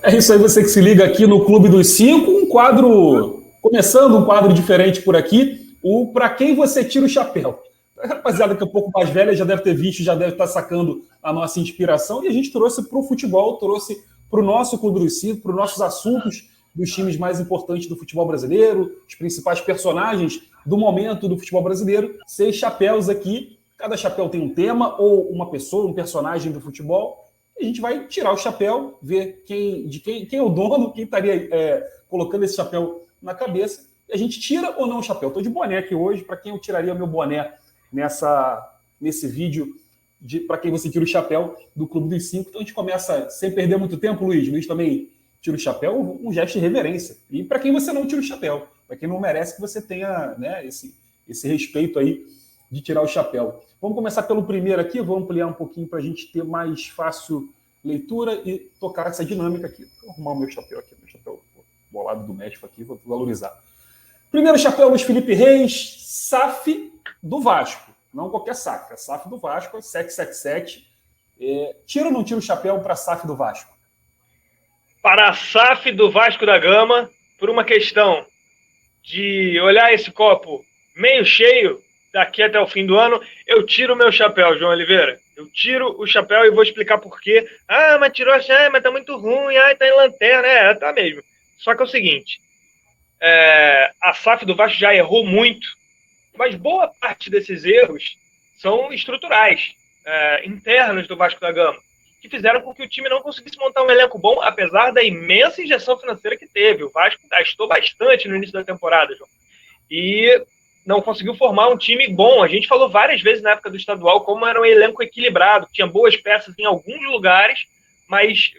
É isso aí, você que se liga aqui no Clube dos Cinco, começando um quadro diferente por aqui, o Pra Quem Você Tira o Chapéu. A rapaziada que é um pouco mais velha já deve ter visto, já deve estar sacando a nossa inspiração, e a gente trouxe para o futebol, trouxe para o nosso Clube dos Cinco, para os nossos assuntos dos times mais importantes do futebol brasileiro, os principais personagens do momento do futebol brasileiro, 6 chapéus aqui, cada chapéu tem um tema, ou uma pessoa, um personagem do futebol. A gente vai tirar o chapéu, ver quem é o dono, quem estaria colocando esse chapéu na cabeça. E a gente tira ou não o chapéu. Estou de boné aqui hoje, para quem eu tiraria meu boné nesse vídeo, para quem você tira o chapéu do Clube dos Cinco. Então a gente começa sem perder muito tempo, Luiz. Luiz também tira o chapéu, um gesto de reverência. E para quem você não tira o chapéu, para quem não merece que você tenha, né, esse respeito aí de tirar o chapéu. Vamos começar pelo primeiro aqui, vou ampliar um pouquinho para a gente ter mais fácil leitura e tocar essa dinâmica aqui. Vou arrumar o meu chapéu bolado do México aqui, vou valorizar. Primeiro chapéu, Luiz Felipe Reis, SAF do Vasco. Não qualquer SAF, a SAF do Vasco é 777. Tira ou não tira o chapéu para a SAF do Vasco? Para a SAF do Vasco da Gama, por uma questão de olhar esse copo meio cheio, daqui até o fim do ano, eu tiro o meu chapéu, João Oliveira. Eu tiro o chapéu e vou explicar por quê. Mas tirou a chave, mas tá muito ruim, tá em lanterna. Tá mesmo. Só que é o seguinte, a SAF do Vasco já errou muito, mas boa parte desses erros são estruturais, internos do Vasco da Gama, que fizeram com que o time não conseguisse montar um elenco bom, apesar da imensa injeção financeira que teve. O Vasco gastou bastante no início da temporada, João. E não conseguiu formar um time bom. A gente falou várias vezes na época do estadual como era um elenco equilibrado, tinha boas peças em alguns lugares, mas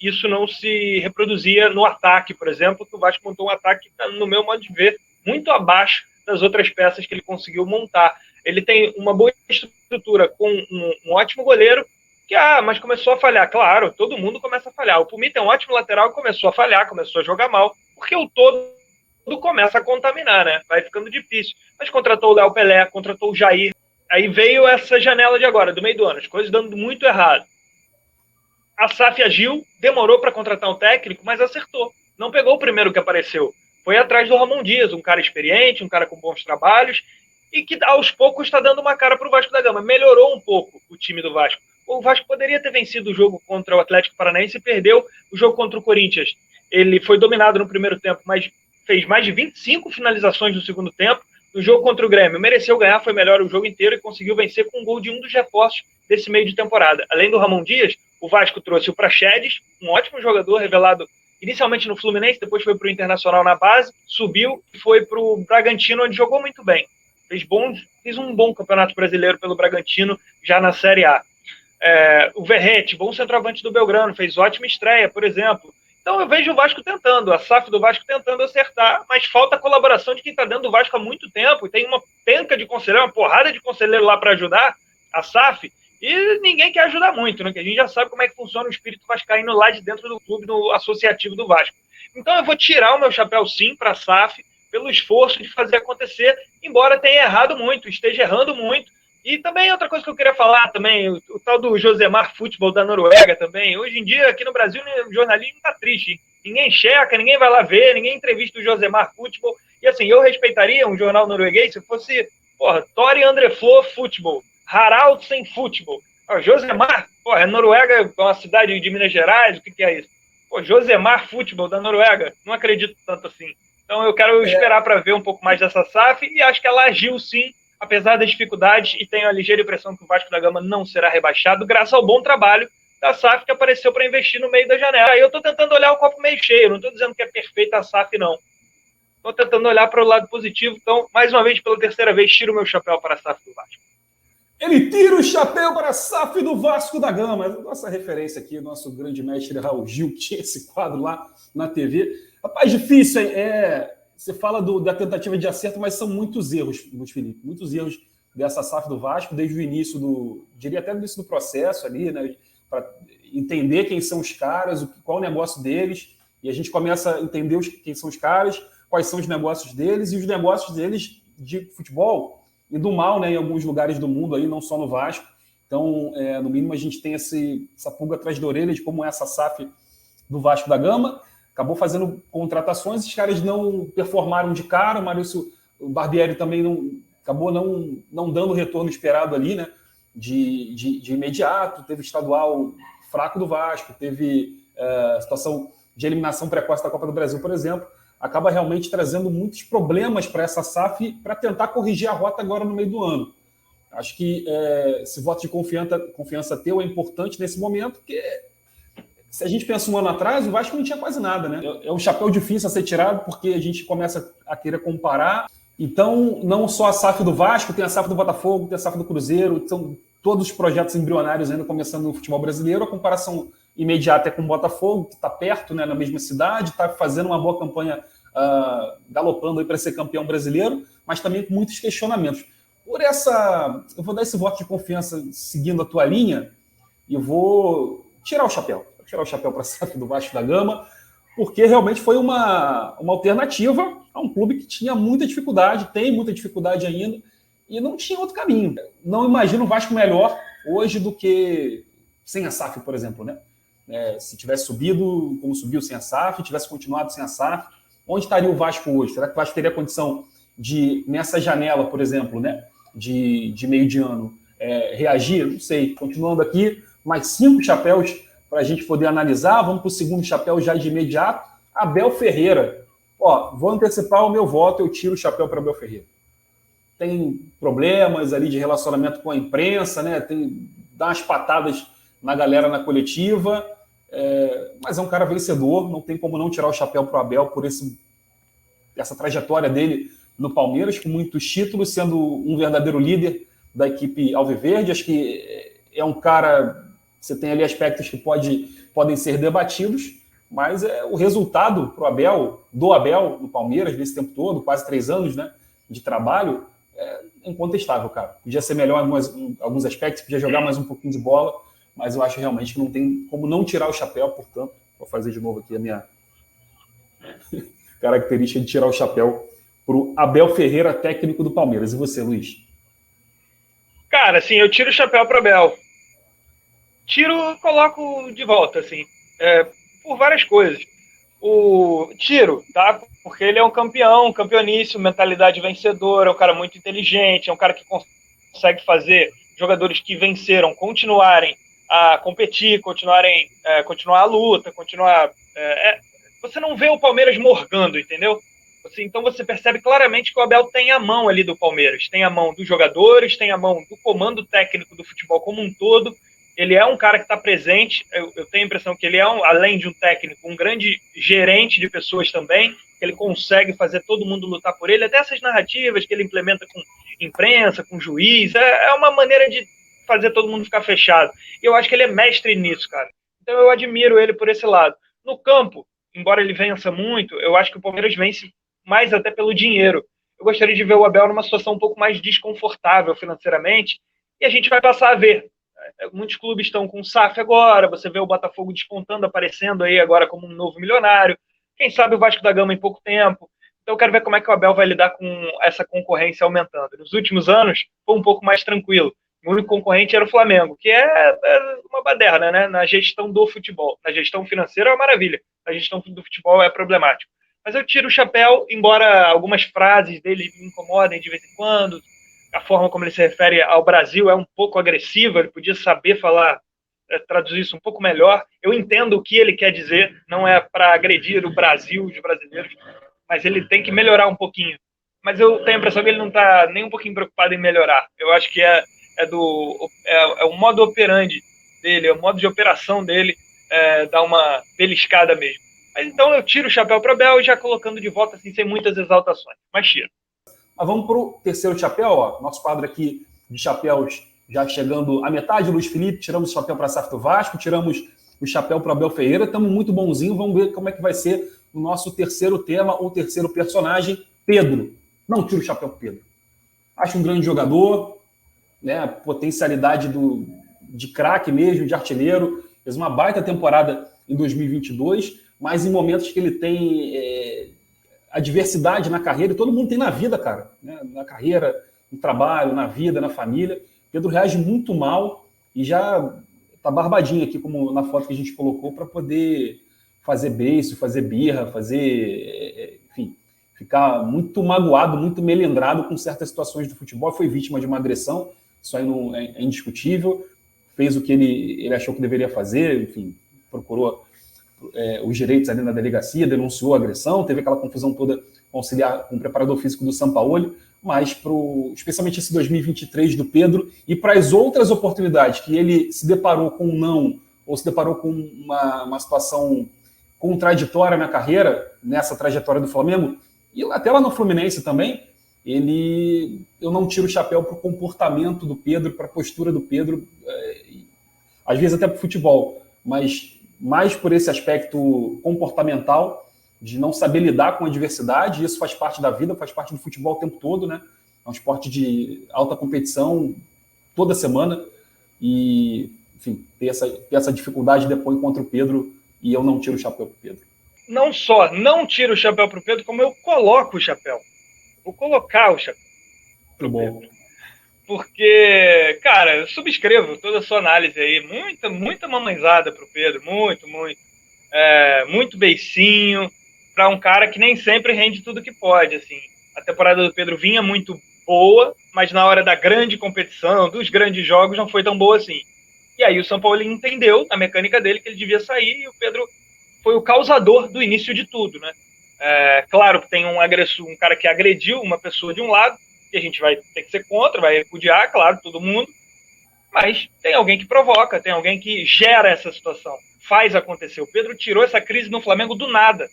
isso não se reproduzia no ataque, por exemplo, que o Vasco montou um ataque, no meu modo de ver, muito abaixo das outras peças que ele conseguiu montar. Ele tem uma boa estrutura com um ótimo goleiro, que, mas começou a falhar. Claro, todo mundo começa a falhar. O Pumita é um ótimo lateral, começou a falhar, começou a jogar mal, porque o todo começa a contaminar, né? Vai ficando difícil. Mas contratou o Léo Pelé, contratou o Jair. Aí veio essa janela de agora, do meio do ano, as coisas dando muito errado. A SAF agiu, demorou para contratar um técnico, mas acertou. Não pegou o primeiro que apareceu. Foi atrás do Ramon Dias, um cara experiente, um cara com bons trabalhos, e que aos poucos está dando uma cara para o Vasco da Gama. Melhorou um pouco o time do Vasco. O Vasco poderia ter vencido o jogo contra o Atlético Paranaense e perdeu o jogo contra o Corinthians. Ele foi dominado no primeiro tempo, mas fez mais de 25 finalizações no segundo tempo. No jogo contra o Grêmio, mereceu ganhar, foi melhor o jogo inteiro e conseguiu vencer com um gol de um dos reforços desse meio de temporada. Além do Ramon Dias, o Vasco trouxe o Praxedes, um ótimo jogador revelado inicialmente no Fluminense, depois foi para o Internacional na base, subiu e foi para o Bragantino, onde jogou muito bem. Fez um bom campeonato brasileiro pelo Bragantino, já na Série A. O Verrete, bom centroavante do Belgrano, fez ótima estreia, por exemplo. Então eu vejo o Vasco tentando, a SAF do Vasco tentando acertar, mas falta a colaboração de quem está dentro do Vasco há muito tempo, e tem uma penca de conselheiro, uma porrada de conselheiro lá para ajudar a SAF, e ninguém quer ajudar muito, né? Que a gente já sabe como é que funciona o espírito vascaíno lá de dentro do clube, do associativo do Vasco. Então eu vou tirar o meu chapéu sim para a SAF, pelo esforço de fazer acontecer, embora tenha errado muito, esteja errando muito. E também outra coisa que eu queria falar também, o tal do Josemar Futebol da Noruega também. Hoje em dia, aqui no Brasil, o jornalismo tá triste. Hein? Ninguém checa, ninguém vai lá ver, ninguém entrevista o Josemar Futebol. E assim, eu respeitaria um jornal norueguês se fosse, Tori André Flo Futebol, Haraldsen Futebol. Josemar, é Noruega, é uma cidade de Minas Gerais, o que é isso? Josemar Futebol da Noruega, não acredito tanto assim. Então eu quero esperar para ver um pouco mais dessa SAF e acho que ela agiu sim, apesar das dificuldades, e tenho a ligeira impressão que o Vasco da Gama não será rebaixado, graças ao bom trabalho da SAF que apareceu para investir no meio da janela. Aí eu estou tentando olhar o copo meio cheio, não estou dizendo que é perfeita a SAF, não. Estou tentando olhar para o lado positivo, então, mais uma vez, pela terceira vez, tiro o meu chapéu para a SAF do Vasco. Ele tira o chapéu para a SAF do Vasco da Gama. Nossa referência aqui, nosso grande mestre Raul Gil, que tinha esse quadro lá na TV. Rapaz, difícil, hein? Você fala da tentativa de acerto, mas são muitos erros, Luiz Felipe, muitos erros dessa SAF do Vasco, desde o início diria até no início do processo ali, né? Para entender quem são os caras, qual o negócio deles, e a gente começa a entender quem são os caras, quais são os negócios deles, e os negócios deles de futebol e do mal, né, em alguns lugares do mundo, aí, não só no Vasco. Então, no mínimo, a gente tem essa pulga atrás da orelha de como essa SAF do Vasco da Gama, acabou fazendo contratações, os caras não performaram de cara, o Barbieri também acabou não dando o retorno esperado ali, né? De imediato, teve estadual fraco do Vasco, teve situação de eliminação precoce da Copa do Brasil, por exemplo, acaba realmente trazendo muitos problemas para essa SAF para tentar corrigir a rota agora no meio do ano. Acho que esse voto de confiança teu é importante nesse momento, porque se a gente pensa um ano atrás, o Vasco não tinha quase nada, né? É um chapéu difícil a ser tirado, porque a gente começa a querer comparar. Então, não só a SAF do Vasco, tem a SAF do Botafogo, tem a SAF do Cruzeiro, são todos os projetos embrionários ainda começando no futebol brasileiro. A comparação imediata é com o Botafogo, que está perto, né, na mesma cidade, está fazendo uma boa campanha, galopando para ser campeão brasileiro, mas também com muitos questionamentos. Eu vou dar esse voto de confiança seguindo a tua linha e eu vou tirar o chapéu. Vou tirar o chapéu para a SAF do Vasco da Gama, porque realmente foi uma alternativa a um clube que tinha muita dificuldade, tem muita dificuldade ainda, e não tinha outro caminho. Não imagino o Vasco melhor hoje do que sem a SAF, por exemplo, né? Se tivesse subido, como subiu sem a SAF, tivesse continuado sem a SAF, onde estaria o Vasco hoje? Será que o Vasco teria condição de, nessa janela, por exemplo, né, de meio de ano, reagir? Não sei. Continuando aqui, mais 5 chapéus para a gente poder analisar. Vamos para o segundo chapéu já de imediato. Abel Ferreira. Vou antecipar o meu voto, eu tiro o chapéu para Abel Ferreira. Tem problemas ali de relacionamento com a imprensa, né? Dá umas patadas na galera na coletiva, mas é um cara vencedor, não tem como não tirar o chapéu para o Abel por essa trajetória dele no Palmeiras, com muitos títulos, sendo um verdadeiro líder da equipe alviverde. Acho que é um cara, você tem ali aspectos que podem ser debatidos, mas o resultado para o Abel, do Abel no Palmeiras, nesse tempo todo, quase 3 anos, né, de trabalho, é incontestável, cara. Podia ser melhor em alguns aspectos, podia jogar mais um pouquinho de bola, mas eu acho realmente que não tem como não tirar o chapéu, portanto, vou fazer de novo aqui a minha característica de tirar o chapéu para o Abel Ferreira, técnico do Palmeiras. E você, Luiz? Cara, assim, eu tiro o chapéu para o Abel. Coloco de volta, assim, por várias coisas. Tiro, tá? Porque ele é um campeoníssimo, mentalidade vencedora, é um cara muito inteligente, é um cara que consegue fazer jogadores que venceram continuarem a competir, continuar a luta, você não vê o Palmeiras morgando, entendeu? Então você percebe claramente que o Abel tem a mão ali do Palmeiras, tem a mão dos jogadores, tem a mão do comando técnico do futebol como um todo. Ele é um cara que está presente, eu tenho a impressão que ele é, além de um técnico, um grande gerente de pessoas também, que ele consegue fazer todo mundo lutar por ele, até essas narrativas que ele implementa com imprensa, com juiz, é uma maneira de fazer todo mundo ficar fechado. E eu acho que ele é mestre nisso, cara. Então eu admiro ele por esse lado. No campo, embora ele vença muito, eu acho que o Palmeiras vence mais até pelo dinheiro. Eu gostaria de ver o Abel numa situação um pouco mais desconfortável financeiramente, e a gente vai passar a ver. Muitos clubes estão com SAF agora, você vê o Botafogo despontando, aparecendo aí agora como um novo milionário, quem sabe o Vasco da Gama em pouco tempo. Então eu quero ver como é que o Abel vai lidar com essa concorrência aumentando. Nos últimos anos foi um pouco mais tranquilo. O único concorrente era o Flamengo, que é uma baderna, né? Na gestão do futebol. Na gestão financeira é uma maravilha, na gestão do futebol é problemático. Mas eu tiro o chapéu, embora algumas frases dele me incomodem de vez em quando. A forma como ele se refere ao Brasil é um pouco agressiva, ele podia saber falar, traduzir isso um pouco melhor. Eu entendo o que ele quer dizer, não é para agredir o Brasil, os brasileiros, mas ele tem que melhorar um pouquinho. Mas eu tenho a impressão que ele não está nem um pouquinho preocupado em melhorar. Eu acho que é o modo operandi dele, é o modo de operação dele, dar uma beliscada mesmo. Mas então eu tiro o chapéu para o Abel e já colocando de volta assim, sem muitas exaltações, mas tiro. Mas vamos para o terceiro chapéu, ó. Nosso quadro aqui de chapéus já chegando à metade. Luiz Felipe, tiramos o chapéu para a SAF do Vasco, tiramos o chapéu para Abel Ferreira. Estamos muito bonzinho. Vamos ver como é que vai ser o nosso terceiro tema ou terceiro personagem, Pedro. Não tiro o chapéu para Pedro. Acho um grande jogador, né? Potencialidade de craque mesmo, de artilheiro. Fez uma baita temporada em 2022, mas em momentos que ele tem adversidade na carreira, e todo mundo tem na vida, cara, né? Na carreira, no trabalho, na vida, na família. Pedro reage muito mal e já tá barbadinho aqui, como na foto que a gente colocou, para poder fazer beiço, fazer birra, enfim, ficar muito magoado, muito melindrado com certas situações do futebol. Foi vítima de uma agressão, isso aí não é indiscutível. Fez o que ele achou que deveria fazer, enfim, procurou os direitos ali na delegacia, denunciou a agressão, teve aquela confusão toda com o preparador físico do Sampaoli, mas especialmente esse 2023 do Pedro e para as outras oportunidades que ele se deparou com um não, ou se deparou com uma situação contraditória na carreira, nessa trajetória do Flamengo, e até lá no Fluminense também, eu não tiro o chapéu para o comportamento do Pedro, para a postura do Pedro, às vezes até para o futebol, mas mais por esse aspecto comportamental, de não saber lidar com a adversidade. Isso faz parte da vida, faz parte do futebol o tempo todo, né? É um esporte de alta competição toda semana, e, enfim, ter essa dificuldade depois contra o Pedro, e eu não tiro o chapéu para o Pedro. Não só não tiro o chapéu para o Pedro, como eu coloco o chapéu. Vou colocar o chapéu para o Pedro. Porque, cara, eu subscrevo toda a sua análise aí. Muita mamãezada para o Pedro. Muito beicinho para um cara que nem sempre rende tudo que pode. Assim. A temporada do Pedro vinha muito boa, mas na hora da grande competição, dos grandes jogos, não foi tão boa assim. E aí o São Paulo entendeu, na mecânica dele, que ele devia sair, e o Pedro foi o causador do início de tudo, né? Claro que tem um cara que agrediu uma pessoa de um lado, que a gente vai ter que ser contra, vai repudiar, claro, todo mundo, mas tem alguém que provoca, tem alguém que gera essa situação, faz acontecer. O Pedro tirou essa crise no Flamengo do nada.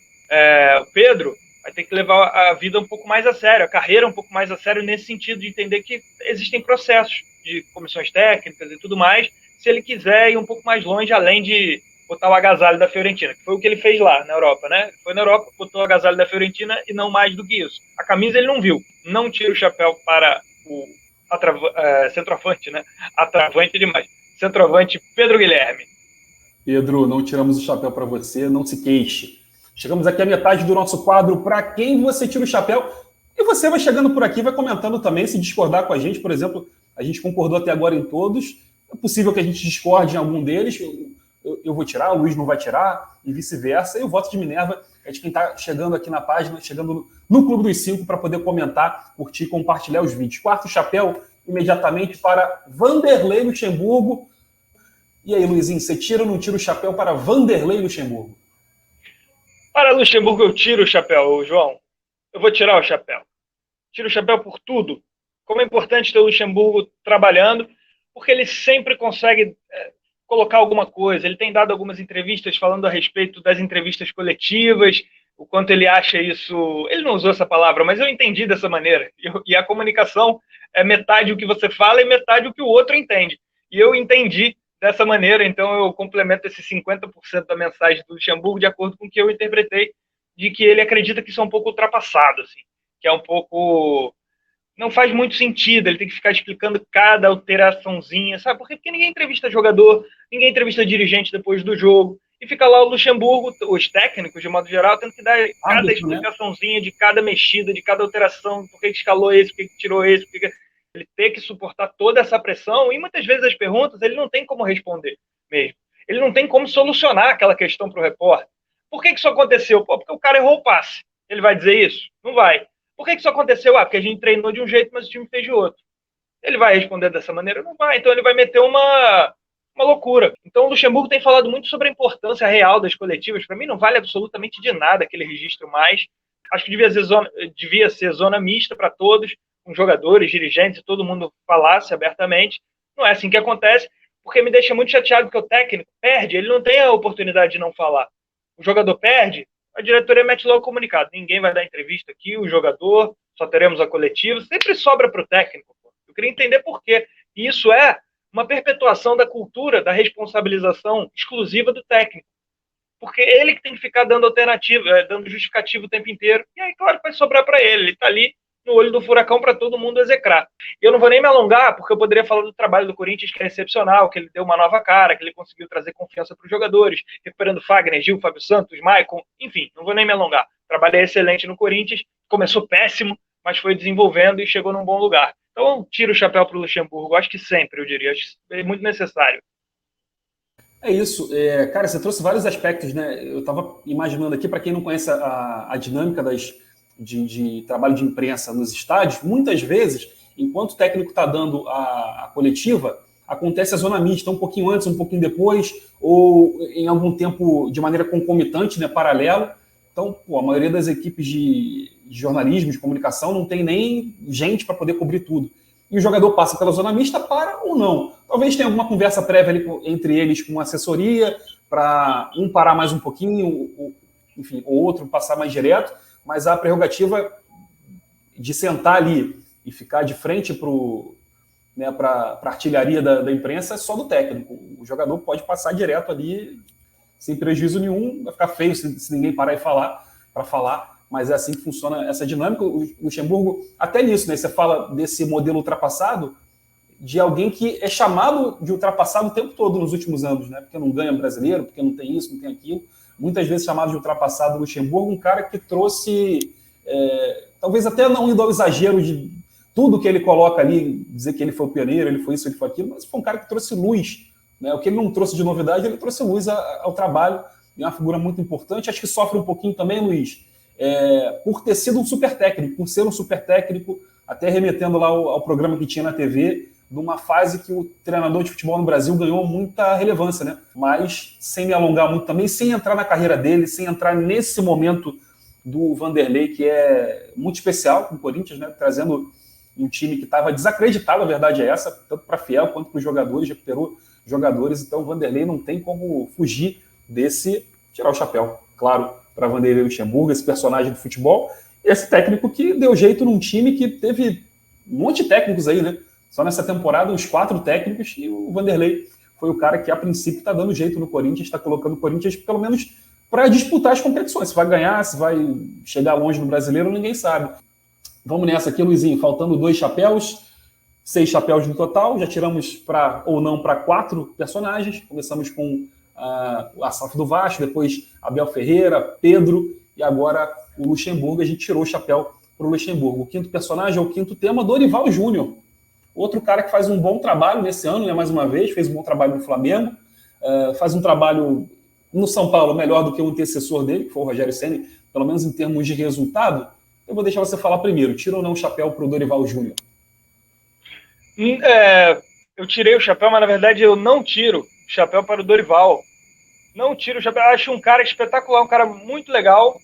O Pedro vai ter que levar a vida um pouco mais a sério, a carreira um pouco mais a sério, nesse sentido de entender que existem processos de comissões técnicas e tudo mais, se ele quiser ir um pouco mais longe, além de botar o agasalho da Fiorentina, que foi o que ele fez lá na Europa, né? Foi na Europa, botou o agasalho da Fiorentina e não mais do que isso. A camisa ele não viu. Não tira o chapéu para o centroavante, né? Atravante demais. Centroavante Pedro Guilherme. Pedro, não tiramos o chapéu para você, não se queixe. Chegamos aqui à metade do nosso quadro Para Quem Você Tira o Chapéu. E você vai chegando por aqui, vai comentando também, se discordar com a gente. Por exemplo, a gente concordou até agora em todos. É possível que a gente discorde em algum deles. Eu vou tirar, o Luiz não vai tirar, e vice-versa. E o voto de Minerva é de quem está chegando aqui na página, chegando no Clube dos 5 para poder comentar, curtir e compartilhar os vídeos. Quarto chapéu, imediatamente para Vanderlei Luxemburgo. E aí, Luizinho, você tira ou não tira o chapéu para Vanderlei Luxemburgo? Para Luxemburgo eu tiro o chapéu, João. Eu vou tirar o chapéu. Tiro o chapéu por tudo. Como é importante ter o Luxemburgo trabalhando, porque ele sempre consegue colocar alguma coisa. Ele tem dado algumas entrevistas falando a respeito das entrevistas coletivas, o quanto ele acha isso... Ele não usou essa palavra, mas eu entendi dessa maneira. E a comunicação é metade o que você fala e metade o que o outro entende. E eu entendi dessa maneira, então eu complemento esses 50% da mensagem do Luxemburgo de acordo com o que eu interpretei, de que ele acredita que isso é um pouco ultrapassado, assim, que é um pouco... Não faz muito sentido, ele tem que ficar explicando cada alteraçãozinha, sabe? Porque ninguém entrevista jogador, ninguém entrevista dirigente depois do jogo, e fica lá o Luxemburgo, os técnicos, de modo geral, tendo que dar cada explicaçãozinha de cada mexida, de cada alteração, por que escalou esse, por que tirou esse, por que... Ele tem que suportar toda essa pressão, e muitas vezes as perguntas ele não tem como responder mesmo. Ele não tem como solucionar aquela questão para o repórter. Por que isso aconteceu? Porque o cara errou o passe. Ele vai dizer isso? Não vai. Por que isso aconteceu? Porque a gente treinou de um jeito, mas o time fez de outro. Ele vai responder dessa maneira? Não vai. Então ele vai meter uma loucura. Então o Luxemburgo tem falado muito sobre a importância real das coletivas. Para mim não vale absolutamente de nada aquele registro mais. Acho que devia ser zona mista para todos, com jogadores, dirigentes, todo mundo falasse abertamente. Não é assim que acontece, porque me deixa muito chateado que o técnico perde, ele não tem a oportunidade de não falar. O jogador perde, a diretoria mete logo o comunicado. Ninguém vai dar entrevista aqui, o jogador, só teremos a coletiva. Sempre sobra para o técnico. Eu queria entender por quê. E isso é uma perpetuação da cultura da responsabilização exclusiva do técnico. Porque ele que tem que ficar dando alternativa, dando justificativo o tempo inteiro. E aí, claro que vai sobrar para ele. Ele está ali no olho do furacão para todo mundo execrar. Eu não vou nem me alongar, porque eu poderia falar do trabalho do Corinthians, que é excepcional, que ele deu uma nova cara, que ele conseguiu trazer confiança para os jogadores, recuperando Fagner, Gil, Fábio Santos, Maicon, enfim, não vou nem me alongar. Trabalho é excelente no Corinthians, começou péssimo, mas foi desenvolvendo e chegou num bom lugar. Então, tiro o chapéu para o Luxemburgo, acho que sempre, eu diria, acho que é muito necessário. É isso. Cara, você trouxe vários aspectos, né? Eu estava imaginando aqui, para quem não conhece a dinâmica de trabalho de imprensa nos estádios, muitas vezes, enquanto o técnico está dando a coletiva, acontece a zona mista, um pouquinho antes, um pouquinho depois, ou em algum tempo de maneira concomitante, né, paralelo. Então, pô, a maioria das equipes de jornalismo, de comunicação, não tem nem gente para poder cobrir tudo. E o jogador passa pela zona mista, para ou não. Talvez tenha alguma conversa prévia ali entre eles com assessoria, para um parar mais um pouquinho, enfim, o outro passar mais direto, mas a prerrogativa de sentar ali e ficar de frente para a artilharia da imprensa é só do técnico. O jogador pode passar direto ali, sem prejuízo nenhum, vai ficar feio se ninguém parar para falar, mas é assim que funciona essa dinâmica. O Luxemburgo, até nisso, né? Você fala desse modelo ultrapassado, de alguém que é chamado de ultrapassado o tempo todo nos últimos anos, né? Porque não ganha brasileiro, porque não tem isso, não tem aquilo. Muitas vezes chamado de ultrapassado o Luxemburgo, um cara que trouxe, talvez até não indo ao exagero de tudo que ele coloca ali, dizer que ele foi o pioneiro, ele foi isso, ele foi aquilo, mas foi um cara que trouxe luz, né? O que ele não trouxe de novidade, ele trouxe luz ao trabalho, é uma figura muito importante. Acho que sofre um pouquinho também, Luiz, por ter sido um super técnico, por ser um super técnico, até remetendo lá ao programa que tinha na TV, de uma fase que o treinador de futebol no Brasil ganhou muita relevância, né? Mas sem me alongar muito também, sem entrar na carreira dele, sem entrar nesse momento do Vanderlei, que é muito especial com o Corinthians, né? Trazendo um time que estava desacreditado, a verdade é essa, tanto para Fiel quanto para os jogadores, recuperou jogadores, então o Vanderlei não tem como fugir desse, tirar o chapéu, claro, para Vanderlei Luxemburgo, esse personagem do futebol, esse técnico que deu jeito num time que teve um monte de técnicos aí, né? Só nessa temporada, uns 4 técnicos, e o Vanderlei foi o cara que, a princípio, está dando jeito no Corinthians, está colocando o Corinthians, pelo menos, para disputar as competições. Se vai ganhar, se vai chegar longe no Brasileiro, ninguém sabe. Vamos nessa aqui, Luizinho, faltando 2 chapéus, 6 chapéus no total, já tiramos ou não para 4 personagens. Começamos com a SAF do Vasco, depois Abel Ferreira, Pedro, e agora o Luxemburgo. A gente tirou o chapéu para o Luxemburgo. O 5º personagem é o 5º tema, Dorival Júnior. Outro cara que faz um bom trabalho nesse ano, né, mais uma vez, fez um bom trabalho no Flamengo, faz um trabalho no São Paulo melhor do que o antecessor dele, que foi o Rogério Ceni, pelo menos em termos de resultado. Eu vou deixar você falar primeiro. Tira ou não o chapéu para o Dorival Júnior? Eu tirei o chapéu, mas na verdade eu não tiro o chapéu para o Dorival. Não tiro o chapéu. Acho um cara espetacular, um cara muito legal,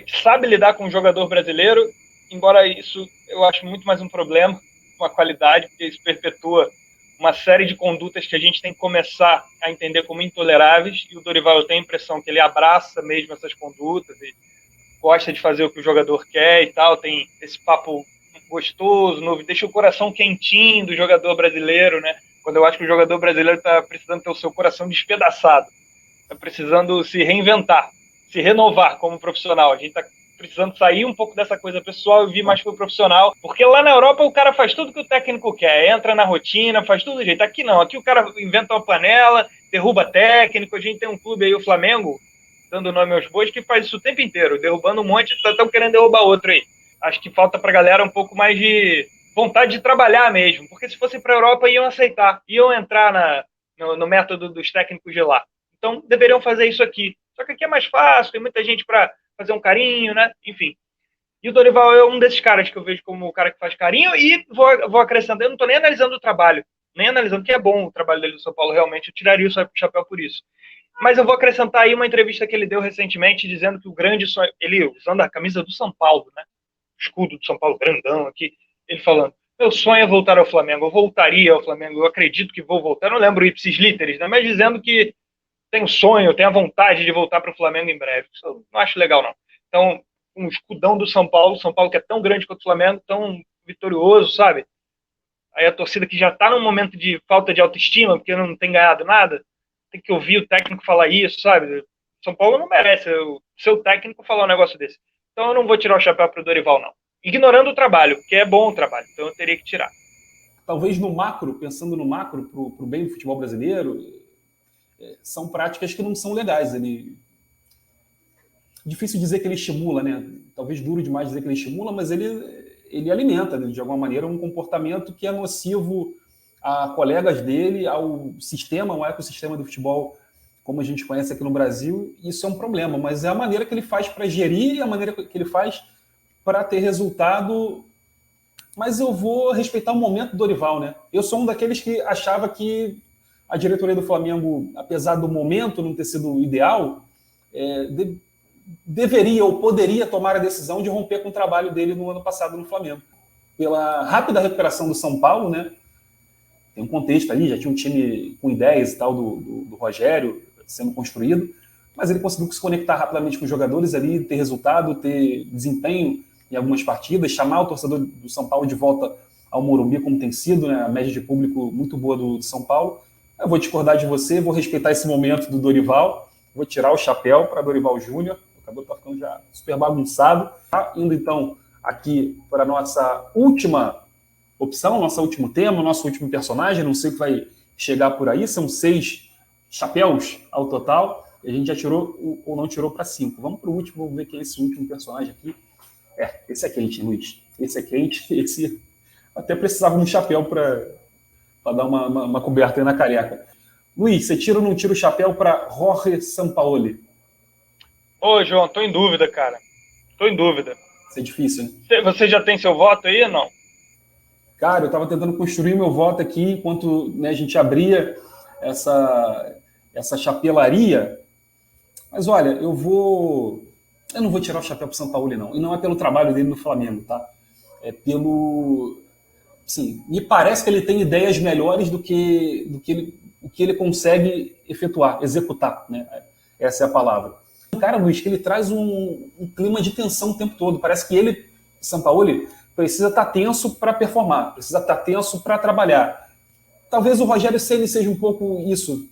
que sabe lidar com o jogador brasileiro, embora isso eu acho muito mais um problema, uma qualidade, porque isso perpetua uma série de condutas que a gente tem que começar a entender como intoleráveis, e o Dorival, eu tenho a impressão que ele abraça mesmo essas condutas e gosta de fazer o que o jogador quer e tal, tem esse papo gostoso, novo, deixa o coração quentinho do jogador brasileiro, né? Quando eu acho que o jogador brasileiro está precisando ter o seu coração despedaçado, está precisando se reinventar, se renovar como profissional. A gente está precisando sair um pouco dessa coisa pessoal e vir mais pro profissional, porque lá na Europa o cara faz tudo que o técnico quer, entra na rotina, faz tudo do jeito. Aqui não, aqui o cara inventa uma panela, derruba técnico. A gente tem um clube aí, o Flamengo, dando nome aos bois, que faz isso o tempo inteiro, derrubando um monte, estão querendo derrubar outro aí. Acho que falta pra galera um pouco mais de vontade de trabalhar mesmo, porque se fosse pra Europa iam aceitar, iam entrar no método dos técnicos de lá. Então deveriam fazer isso aqui. Só que aqui é mais fácil, tem muita gente para fazer um carinho, né? Enfim. E o Dorival é um desses caras que eu vejo como o cara que faz carinho, e vou acrescentando, eu não estou nem analisando o trabalho, nem analisando que é bom o trabalho dele do São Paulo, realmente, eu tiraria o chapéu por isso. Mas eu vou acrescentar aí uma entrevista que ele deu recentemente, dizendo que o grande sonho, ele usando a camisa do São Paulo, né? O escudo do São Paulo grandão aqui, ele falando, meu sonho é voltar ao Flamengo, eu voltaria ao Flamengo, eu acredito que vou voltar, eu não lembro o ipsis literis, né? Mas dizendo que tem um sonho, tem a vontade de voltar para o Flamengo em breve. Isso eu não acho legal, não. Então, um escudão do São Paulo que é tão grande quanto o Flamengo, tão vitorioso, sabe? Aí a torcida que já está num momento de falta de autoestima, porque não tem ganhado nada, tem que ouvir o técnico falar isso, sabe? São Paulo não merece o seu técnico falar um negócio desse. Então eu não vou tirar o chapéu para o Dorival, não. Ignorando o trabalho, porque é bom o trabalho, então eu teria que tirar. Talvez no macro, pensando no macro, para o bem do futebol brasileiro, são práticas que não são legais. Difícil dizer que ele estimula, né? Talvez duro demais dizer que ele estimula, mas ele alimenta, né, de alguma maneira, um comportamento que é nocivo a colegas dele, ao sistema, ao ecossistema do futebol como a gente conhece aqui no Brasil, isso é um problema, mas é a maneira que ele faz para gerir e a maneira que ele faz para ter resultado. Mas eu vou respeitar o momento do Dorival, né? Eu sou um daqueles que achava que a diretoria do Flamengo, apesar do momento não ter sido ideal, deveria ou poderia tomar a decisão de romper com o trabalho dele no ano passado no Flamengo. Pela rápida recuperação do São Paulo, né? Tem um contexto ali, já tinha um time com ideias e tal do Rogério sendo construído, mas ele conseguiu se conectar rapidamente com os jogadores ali, ter resultado, ter desempenho em algumas partidas, chamar o torcedor do São Paulo de volta ao Morumbi, como tem sido, né? A média de público muito boa do São Paulo. Eu vou discordar de você, vou respeitar esse momento do Dorival, vou tirar o chapéu para Dorival Júnior, o cabelo está ficando já super bagunçado. Tá indo então aqui para a nossa última opção, nosso último tema, nosso último personagem, não sei o que vai chegar por aí, são 6 chapéus ao total, e a gente já tirou ou não tirou para 5. Vamos para o último, vamos ver quem é esse último personagem aqui. Esse é quente, Luiz. Esse é quente, esse até precisava de um chapéu para dar uma coberta aí na careca. Luiz, você tira ou não tira o chapéu para Jorge Sampaoli? Ô, João, tô em dúvida, cara. Tô em dúvida. Isso é difícil, né? Você já tem seu voto aí ou não? Cara, eu estava tentando construir meu voto aqui enquanto, né, a gente abria essa chapelaria. Mas olha, eu não vou tirar o chapéu para o Sampaoli, não. E não é pelo trabalho dele no Flamengo, tá? É pelo... Sim, me parece que ele tem ideias melhores do que o que ele consegue executar, né? Essa é a palavra. Cara, Luiz, que ele traz um clima de tensão o tempo todo. Parece que ele, Sampaoli, precisa estar tenso para performar, precisa estar tenso para trabalhar. Talvez o Rogério Ceni seja um pouco isso,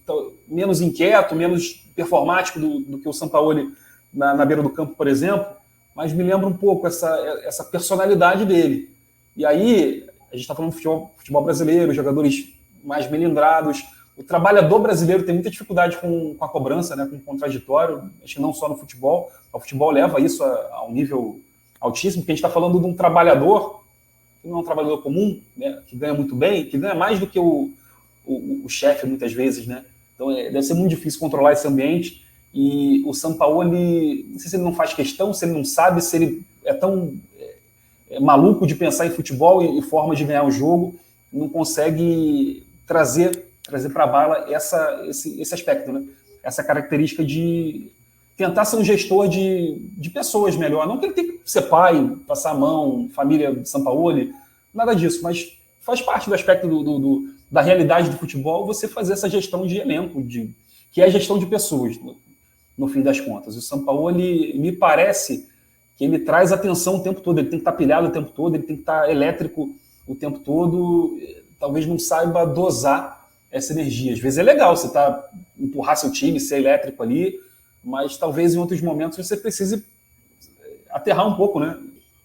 menos inquieto, menos performático do que o Sampaoli na beira do campo, por exemplo, mas me lembra um pouco essa personalidade dele. E aí, a gente está falando de futebol brasileiro, jogadores mais melindrados. O trabalhador brasileiro tem muita dificuldade com a cobrança, né, com o contraditório, acho que não só no futebol. O futebol leva isso a um nível altíssimo, porque a gente está falando de um trabalhador, que não é um trabalhador comum, né, que ganha muito bem, que ganha mais do que o chefe, muitas vezes, né? Então, deve ser muito difícil controlar esse ambiente. E o Sampaoli, não sei se ele não faz questão, se ele não sabe, se ele é tão maluco de pensar em futebol e forma de ganhar o jogo, não consegue trazer para a bala esse aspecto, né? Essa característica de tentar ser um gestor de pessoas melhor. Não que ele tem que ser pai, passar a mão, família de Sampaoli, nada disso, mas faz parte do aspecto da realidade do futebol você fazer essa gestão de elenco, que é a gestão de pessoas, no fim das contas. O Sampaoli, me parece que ele traz atenção o tempo todo, ele tem que estar pilhado o tempo todo, ele tem que estar elétrico o tempo todo, talvez não saiba dosar essa energia. Às vezes é legal você empurrar seu time, ser elétrico ali, mas talvez em outros momentos você precise aterrar um pouco, né?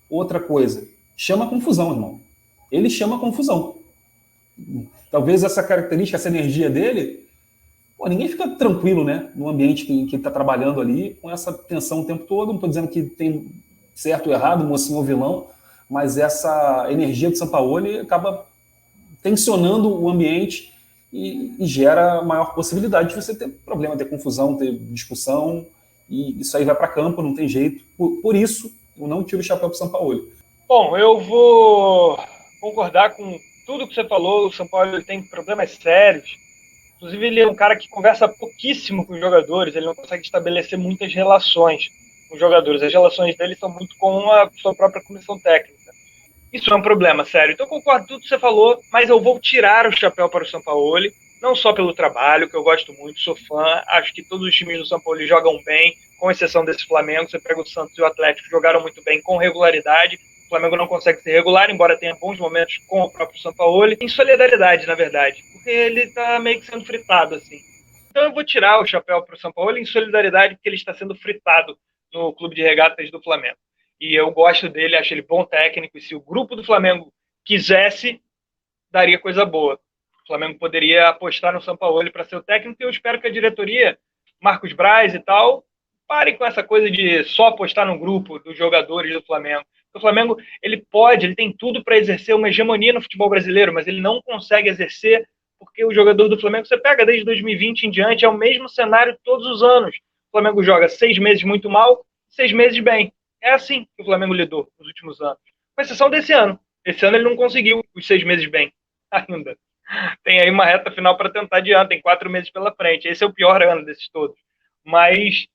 Outra coisa, chama confusão, irmão. Ele chama confusão. Talvez essa característica, essa energia dele, ninguém fica tranquilo, né? No ambiente que ele está trabalhando ali, com essa tensão o tempo todo. Não estou dizendo que tem certo ou errado, mocinho ou vilão, mas essa energia do Sampaoli acaba tensionando o ambiente e gera maior possibilidade de você ter problema, ter confusão, ter discussão, e isso aí vai para campo, não tem jeito. Por isso, eu não tiro o chapéu para o Sampaoli. Bom, eu vou concordar com tudo que você falou. O Sampaoli tem problemas sérios. Inclusive, ele é um cara que conversa pouquíssimo com os jogadores, ele não consegue estabelecer muitas relações com os jogadores. As relações dele são muito com a sua própria comissão técnica. Isso é um problema sério. Então, eu concordo com tudo que você falou, mas eu vou tirar o chapéu para o Sampaoli, não só pelo trabalho, que eu gosto muito, sou fã, acho que todos os times do Sampaoli jogam bem, com exceção desse Flamengo. Você pega o Santos e o Atlético, jogaram muito bem, com regularidade. O Flamengo não consegue ser regular, embora tenha bons momentos com o próprio Sampaoli, em solidariedade, na verdade, porque ele está meio que sendo fritado, assim. Então eu vou tirar o chapéu para o Sampaoli em solidariedade, porque ele está sendo fritado no Clube de Regatas do Flamengo. E eu gosto dele, acho ele bom técnico, e se o grupo do Flamengo quisesse, daria coisa boa. O Flamengo poderia apostar no Sampaoli para ser o técnico, e eu espero que a diretoria, Marcos Braz e tal, pare com essa coisa de só apostar no grupo dos jogadores do Flamengo. O Flamengo, ele tem tudo para exercer uma hegemonia no futebol brasileiro, mas ele não consegue exercer porque o jogador do Flamengo, você pega desde 2020 em diante, é o mesmo cenário todos os anos. O Flamengo joga 6 meses muito mal, 6 meses bem. É assim que o Flamengo lidou nos últimos anos. Com exceção desse ano. Esse ano ele não conseguiu os 6 meses bem ainda. Tem aí uma reta final para tentar de ano, tem 4 meses pela frente. Esse é o pior ano desses todos. Mas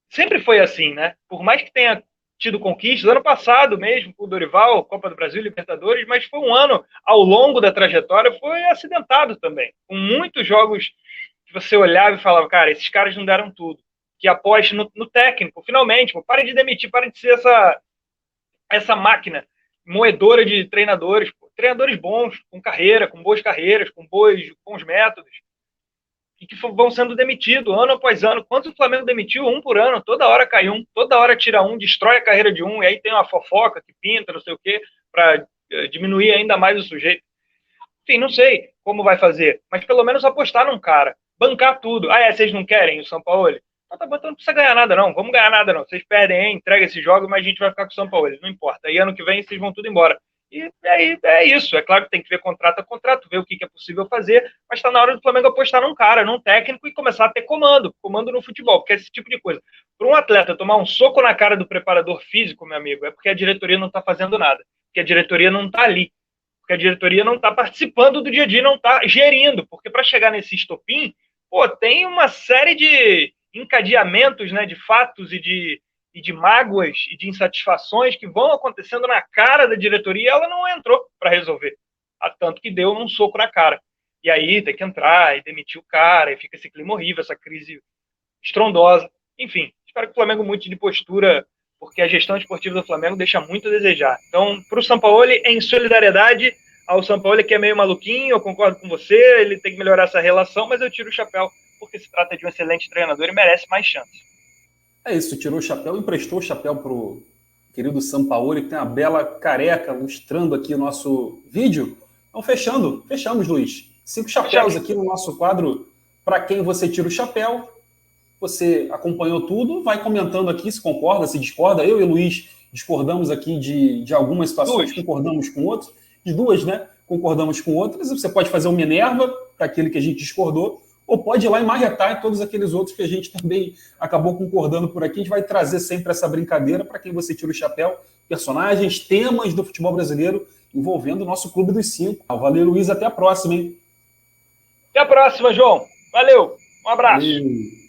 sempre foi assim, né? Por mais que tenha tido conquistas, ano passado mesmo, com o Dorival, Copa do Brasil, Libertadores, mas foi um ano, ao longo da trajetória, foi acidentado também. Com muitos jogos que você olhava e falava, cara, esses caras não deram tudo. Que aposte no técnico, finalmente. Pô, pare de demitir, pare de ser essa máquina moedora de treinadores. Pô. Treinadores bons, com carreira, com boas carreiras, com bons métodos, e que vão sendo demitidos ano após ano. Quantos o Flamengo demitiu? Um por ano, toda hora cai um, toda hora tira um, destrói a carreira de um, e aí tem uma fofoca que pinta, não sei o quê, para diminuir ainda mais o sujeito. Enfim, não sei como vai fazer, mas pelo menos apostar num cara, bancar tudo. Vocês não querem o Sampaoli? Tá bom, então não precisa ganhar nada não, vamos ganhar nada não. Vocês perdem, hein? Entrega esse jogo, mas a gente vai ficar com o Sampaoli, não importa. Aí ano que vem vocês vão tudo embora. E aí é isso. É claro que tem que ver contrato a contrato, ver o que é possível fazer, mas está na hora do Flamengo apostar num cara, num técnico e começar a ter comando no futebol, porque é esse tipo de coisa. Para um atleta tomar um soco na cara do preparador físico, meu amigo, é porque a diretoria não está fazendo nada, porque a diretoria não está ali, porque a diretoria não está participando do dia a dia, não está gerindo, porque para chegar nesse estopim, tem uma série de encadeamentos, né, de fatos e de mágoas e de insatisfações que vão acontecendo na cara da diretoria, e ela não entrou para resolver. Tanto que deu um soco na cara. E aí tem que entrar e demitir o cara, e fica esse clima horrível, essa crise estrondosa. Enfim, espero que o Flamengo mude de postura, porque a gestão esportiva do Flamengo deixa muito a desejar. Então, para o Sampaoli, em solidariedade ao Sampaoli, que é meio maluquinho, eu concordo com você, ele tem que melhorar essa relação, mas eu tiro o chapéu, porque se trata de um excelente treinador e merece mais chances. É isso, tirou o chapéu, emprestou o chapéu pro querido Sampaoli, que tem uma bela careca ilustrando aqui o nosso vídeo. Então, fechamos, Luiz. 5 chapéus aqui no nosso quadro, para quem você tira o chapéu. Você acompanhou tudo, vai comentando aqui se concorda, se discorda. Eu e o Luiz discordamos aqui de algumas situações, concordamos com outras. De duas, né? Concordamos com outras. Você pode fazer um Minerva para aquele que a gente discordou, ou pode ir lá e marretar em todos aqueles outros que a gente também acabou concordando por aqui. A gente vai trazer sempre essa brincadeira para quem você tira o chapéu, personagens, temas do futebol brasileiro envolvendo o nosso Clube dos 5. Valeu, Luiz, até a próxima, hein? Até a próxima, João. Valeu, um abraço. Valeu.